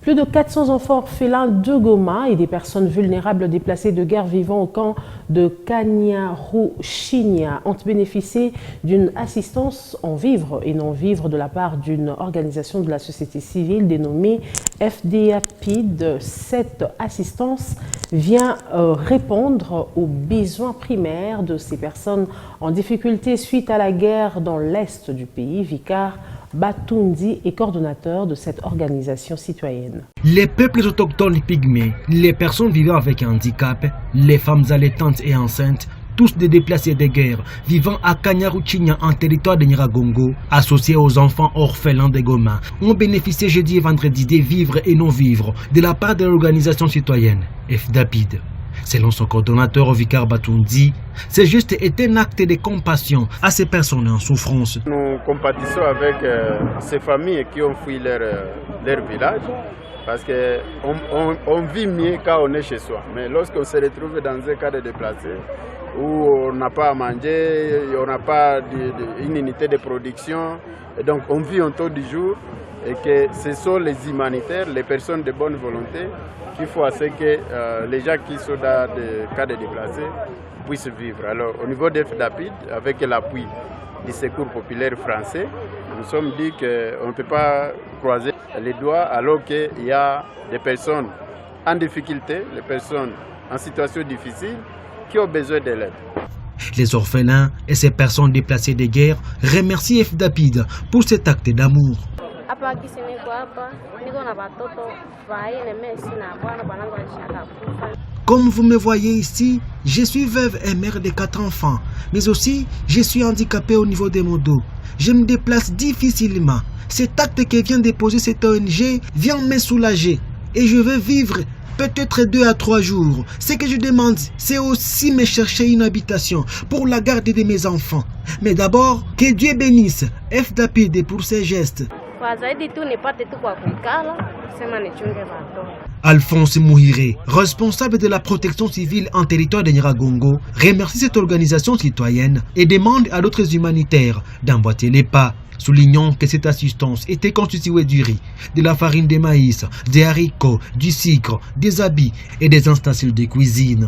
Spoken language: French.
Plus de 400 enfants orphelins de Goma et des personnes vulnérables déplacées de guerre vivant au camp de Kanyaruchinya ont bénéficié d'une assistance en vivres et non-vivres de la part d'une organisation de la société civile dénommée FDAPID. Cette assistance vient répondre aux besoins primaires de ces personnes en difficulté suite à la guerre dans l'est du pays. Vicar Batundi est coordonnateur de cette organisation citoyenne. Les peuples autochtones pygmées, les personnes vivant avec un handicap, les femmes allaitantes et enceintes, tous des déplacés de guerre vivant à Kanyaruchinya en territoire de Nyiragongo, associés aux enfants orphelins de Goma, ont bénéficié jeudi et vendredi des vivres et non-vivres de la part de l'organisation citoyenne FDAPID. Selon son coordonnateur Vicar Batundi, ce geste est un acte de compassion à ces personnes en souffrance. Nous compatissons avec ces familles qui ont fui leur village parce qu'on vit mieux quand on est chez soi. Mais lorsqu'on se retrouve dans un cas de déplacé où on n'a pas à manger, on n'a pas une unité de production, et donc on vit un taux du jour et que ce sont les humanitaires, les personnes de bonne volonté qu'il faut à ce que les gens qui sont dans des cas de déplacés puissent vivre. Alors au niveau de FDAPID, avec l'appui du Secours populaire français, nous sommes dit qu'on ne peut pas croiser les doigts alors qu'il y a des personnes en difficulté, les personnes en situation difficile qui ont besoin de l'aide. Les orphelins et ces personnes déplacées de guerre remercient FDAPID pour cet acte d'amour. Comme vous me voyez ici, je suis veuve et mère de 4 enfants, mais aussi je suis handicapée au niveau de mon dos. Je me déplace difficilement. Cet acte que vient de poser cette ONG vient me soulager et je veux vivre peut-être 2 à 3 jours. Ce que je demande, c'est aussi me chercher une habitation pour la garde de mes enfants. Mais d'abord, que Dieu bénisse FDAPID pour ses gestes. Alphonse Mouhiré, responsable de la protection civile en territoire de Nyiragongo, remercie cette organisation citoyenne et demande à d'autres humanitaires d'emboîter les pas, soulignant que cette assistance était constituée du riz, de la farine de maïs, des haricots, du sucre, des habits et des ustensiles de cuisine.